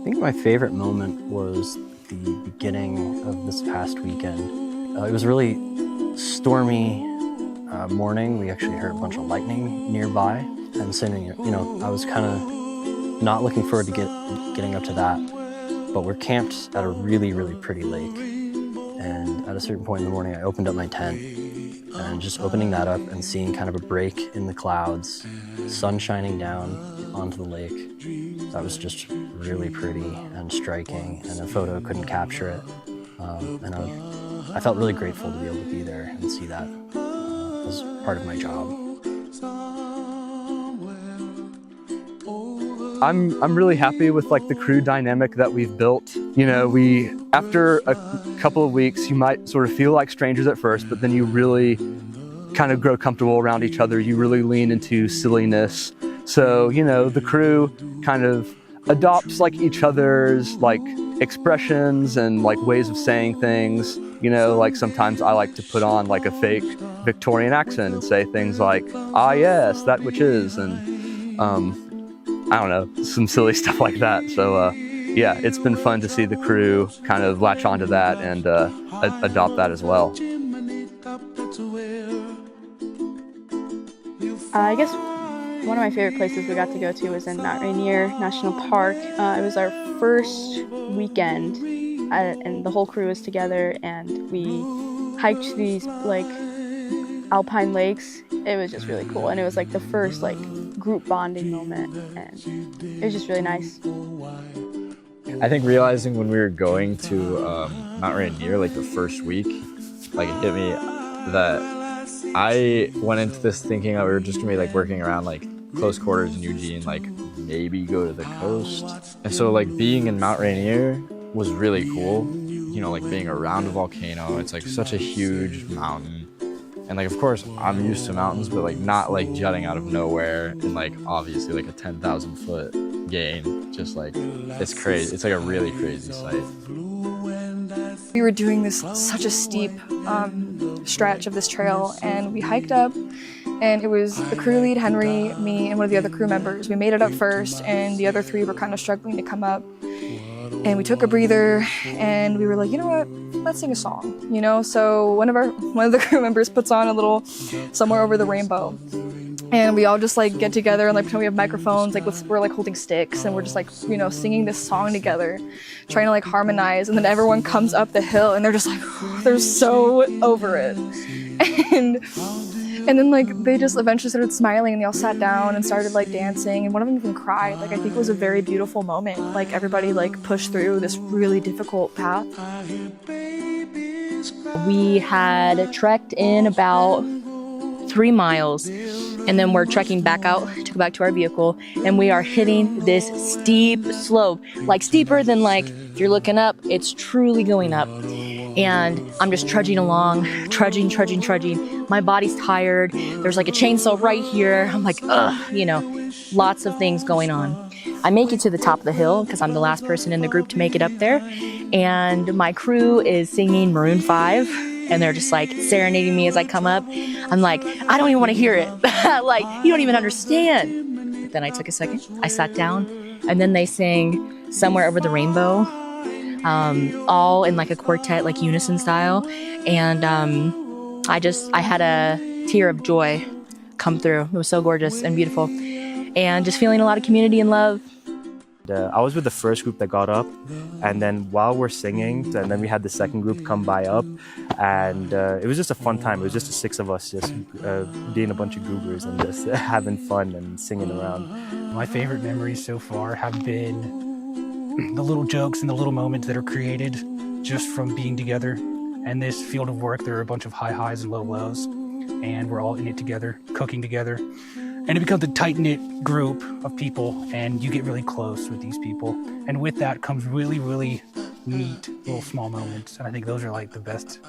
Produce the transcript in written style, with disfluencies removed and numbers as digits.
I think my favorite moment was the beginning of this past weekend. It was a really stormy morning. We actually heard a bunch of lightning nearby, and so I was kind of not looking forward to getting up to that. But we're camped at a really, really pretty lake, and at a certain point in the morning, I opened up my tent, and just opening that up and seeing kind of a break in the clouds, sun shining down onto the lake. That was just really pretty and striking, and a photo couldn't capture it. And I felt really grateful to be able to be there and see that as part of my job. I'm really happy with the crew dynamic that we've built. You know, after a couple of weeks, you might sort of feel like strangers at first, but then you really kind of grow comfortable around each other. You really lean into silliness. So, the crew kind of adopts each other's expressions and ways of saying things. Sometimes I like to put on a fake Victorian accent and say things like, "Ah, yes, that which is," and I don't know, some silly stuff like that. So yeah, it's been fun to see the crew kind of latch onto that and adopt that as well. I guess one of my favorite places we got to go to was in Mount Rainier National Park. It was our first weekend, and the whole crew was together, and we hiked these alpine lakes. It was just really cool, and it was the first group bonding moment, and it was just really nice. I think realizing when we were going to Mount Rainier the first week, it hit me that I went into this thinking that we were just gonna be working around close quarters in Eugene, maybe go to the coast. And so being in Mount Rainier was really cool. Being around a volcano, it's such a huge mountain. And of course I'm used to mountains, but not jutting out of nowhere and obviously a 10,000 foot gain. Just it's crazy. It's a really crazy sight. We were doing such a steep stretch of this trail, and we hiked up, and it was the crew lead, Henry, me, and one of the other crew members. We made it up first, and the other three were kind of struggling to come up. And we took a breather, and we were like, you know what, let's sing a song, So one of the crew members puts on a little Somewhere Over the Rainbow. And we all just get together and pretend we have microphones, we're holding sticks, and we're just singing this song together, trying to harmonize. And then everyone comes up the hill and they're just they're so over it. And then they just eventually started smiling, and they all sat down and started dancing, and one of them even cried. I think it was a very beautiful moment. Everybody pushed through this really difficult path. We had trekked in about 3 miles, and then we're trekking back out to go back to our vehicle, and we are hitting this steep slope, steeper than if you're looking up, it's truly going up. And I'm just trudging along, trudging. My body's tired. There's a chainsaw right here. I'm ugh, lots of things going on. I make it to the top of the hill because I'm the last person in the group to make it up there. And my crew is singing Maroon 5, and they're just serenading me as I come up. I'm I don't even want to hear it. You don't even understand. But then I took a second, I sat down, and then they sang Somewhere Over the Rainbow, all in a quartet, unison style. And I had a tear of joy come through. It was so gorgeous and beautiful, and just feeling a lot of community and love. I was with the first group that got up, and then while we're singing, and then we had the second group come by up, and it was just a fun time. It was just the 6 of us just being a bunch of goobers and just having fun and singing around. My favorite memories so far have been the little jokes and the little moments that are created just from being together. And this field of work, there are a bunch of high highs and low lows, and we're all in it together, cooking together. And it becomes a tight-knit group of people, and you get really close with these people. And with that comes really, really neat little small moments. And I think those are the best